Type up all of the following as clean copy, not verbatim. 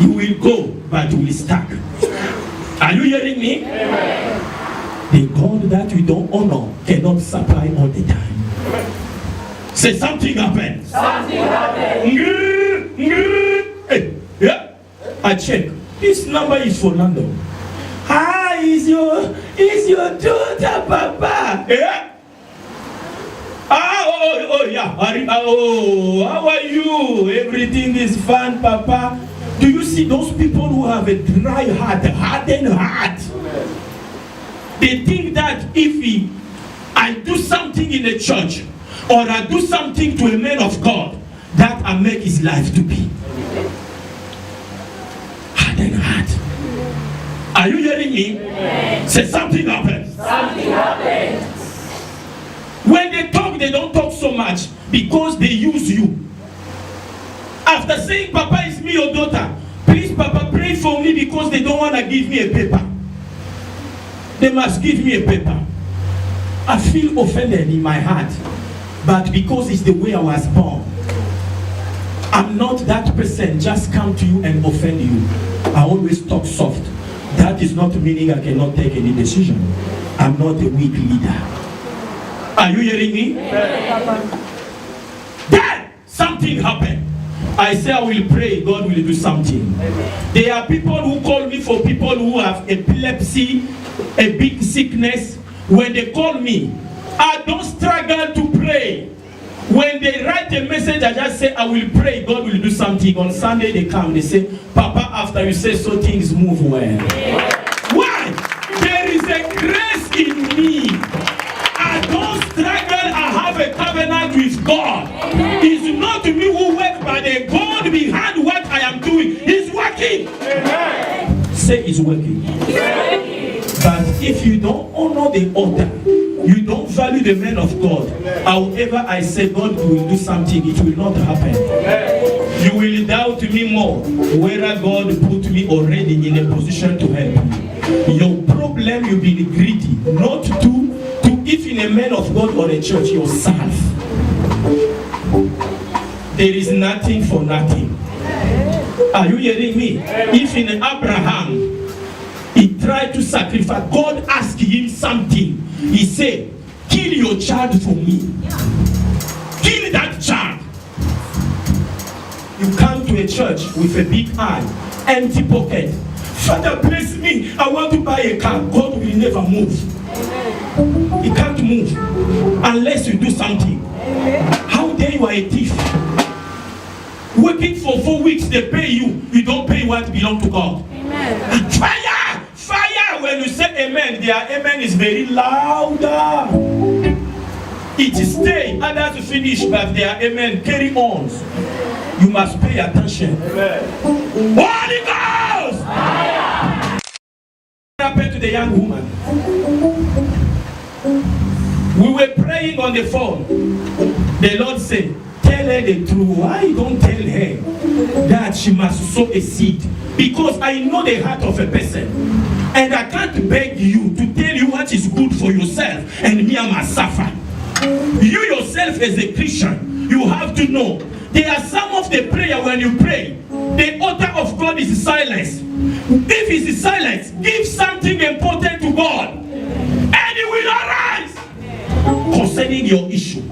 You will go, but you will stuck. Are you hearing me? Amen. The God that we don't honor cannot supply all the time. Say something happened. Something happened. Hey, yeah. I check. This number is for Lando. Hi, is your daughter, Papa? Yeah. Yeah. How are you? Everything is fine, Papa. Do you see those people who have a dry heart, a hardened heart? They think that if I do something in the church, or I do something to a man of God, that I make his life to be hardened heart. Are you hearing me? Amen. Say something happened. Something happened. When they talk, they don't talk so much because they use you. After saying, Papa, is me your daughter, please, Papa, pray for me, because they don't want to give me a paper. They must give me a paper. I feel offended in my heart, but because it's the way I was born. I'm not that person, just come to you and offend you. I always talk soft. That is not meaning I cannot take any decision. I'm not a weak leader. Are you hearing me? Then something happened. I say I will pray, God will do something. There are people who call me for people who have epilepsy, a big sickness. When they call me, I don't struggle to pray. When they write a message, I just say I will pray, God will do something. On Sunday they come, they say, Papa, after you say so, things move well. Why? There is a grace in me. I don't struggle, I have a covenant with God. It's not me who work, but the God behind what I am doing is working. Amen. Say it's working. But if you don't honor the altar, you don't value the man of God, however I say God will do something, it will not happen. You will doubt me more, whether God put me already in a position to help you. Your problem, you've been greedy, not to if in a man of God or a church, yourself. There is nothing for nothing. Are you hearing me? If in Abraham, he tried to sacrifice, God asked him something. He said, kill your child for me. Kill that child. You come to a church with a big eye, empty pocket. Father, bless me. I want to buy a car. God will never move. He can't move unless you do something. How dare you are a thief? Working for 4 weeks, they pay you. You don't pay what belongs to God. Amen. Fire! Fire! When you say amen, their amen is very louder. It stay, others finish, but their amen carry on. You must pay attention. Amen. Holy Ghost! Fire! What happened to the young woman? We were praying on the phone. The Lord said, tell her the truth. Why don't tell her that she must sow a seed? Because I know the heart of a person. And I can't beg you to tell you what is good for yourself and me I must suffer. You yourself as a Christian, you have to know there are some of the prayer when you pray, the altar of God is silence. If it is silence, give something important to God and He will arise concerning your issue.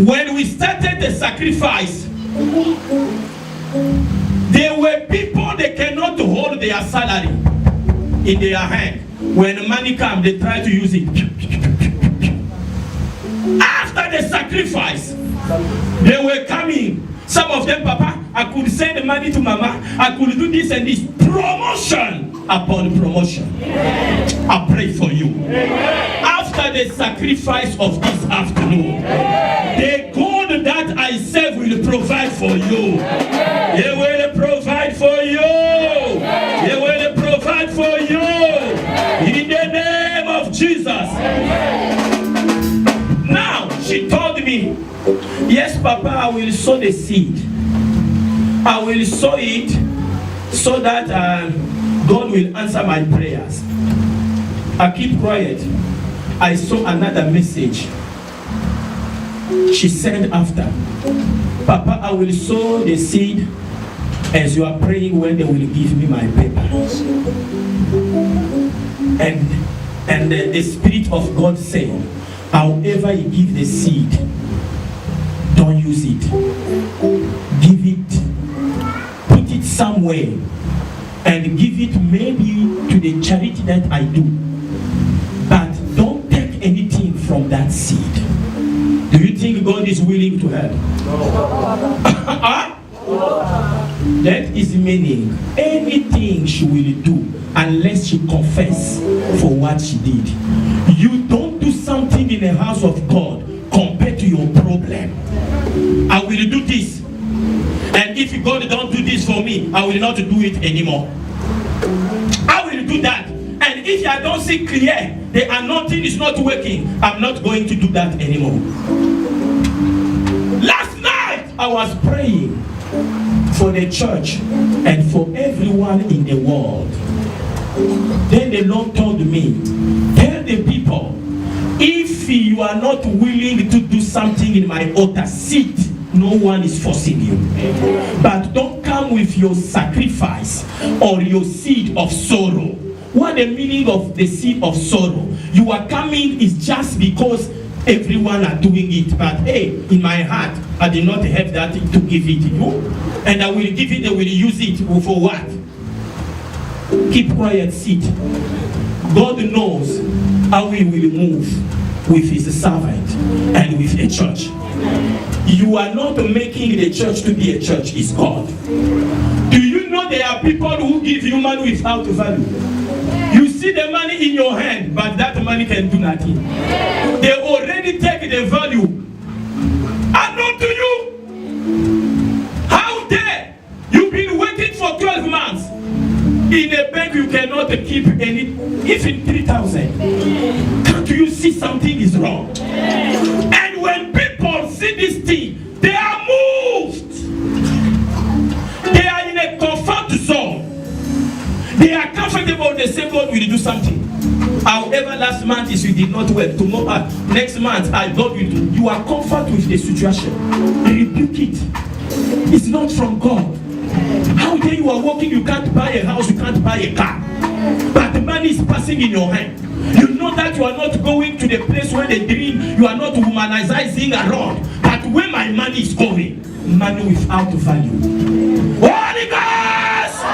When we started the sacrifice, there were people that cannot hold their salary in their hand. When money comes, they try to use it. After the sacrifice, they were coming. Some of them, Papa, I could send the money to Mama. I could do this and this. Promotion upon promotion. Amen. I pray for you. Amen. After the sacrifice of this afternoon, amen, the God that I serve will provide for you. Amen. He will provide for you. Amen. He will provide for you. Amen. In the name of Jesus. Amen. Now, she told me, yes, Papa, I will sow the seed. I will sow it so that God will answer my prayers. I keep quiet. I saw another message she sent after. Papa, I will sow the seed as you are praying when they will give me my paper. And the Spirit of God said, however you give the seed, don't use it. Give it, put it somewhere, and give it maybe to the charity that I do. But don't take anything from that seed. Do you think God is willing to help? That is meaning anything she will do unless she confess for what she did. You don't do something in the house of God compared to your problem. I will do this, and if God don't do this for me, I will not do it anymore. I will do that, and if I don't see clear, the anointing is not working, I'm not going to do that anymore. Last night I was praying for the church and for everyone in the world. Then the Lord told me, tell the people, if you are not willing to do something in my altar, sit. No one is forcing you. But don't come with your sacrifice or your seed of sorrow. What the meaning of the seed of sorrow? You are coming is just because everyone are doing it, but hey, in my heart I did not have that to give it to you, and I will give it, I will use it for what? Keep quiet, sit. God knows how he will move with his servant and with the church. You are not making the church to be a church, it's God. Do you know there are people who give you money without value? You see the money in your hand, but that money can do nothing. They already take the value. And not to you. How dare? You've been waiting for 12 months. In a bank you cannot keep any, even 3,000. Can't you see something is wrong? And when people see this thing, they are moved. They are in a comfort zone. They are comfortable, they say God will do something. However, last month is you did not work. Tomorrow, next month, God will do. You are comfortable with the situation. Rebuke it. It's not from God. How dare you are working, you can't buy a house, you can't buy a car. But the money is passing in your hand. You know that you are not going to the place where they dream, you are not humanizing around. But where my money is going, money without value. Holy Ghost!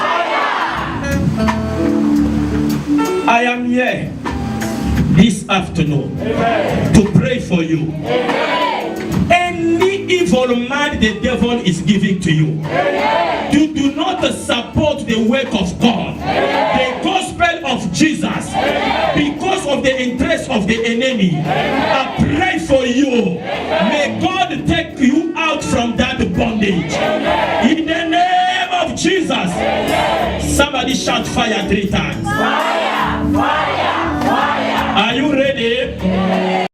I am here this afternoon to pray for you. Any evil man the devil is giving to you, you do not support the work of God, the gospel of Jesus, because of the interest of the enemy. I pray for you. May God take you out from that bondage. In the name of Jesus. Somebody shout fire 3 times. Fire, fire, fire. Are you ready?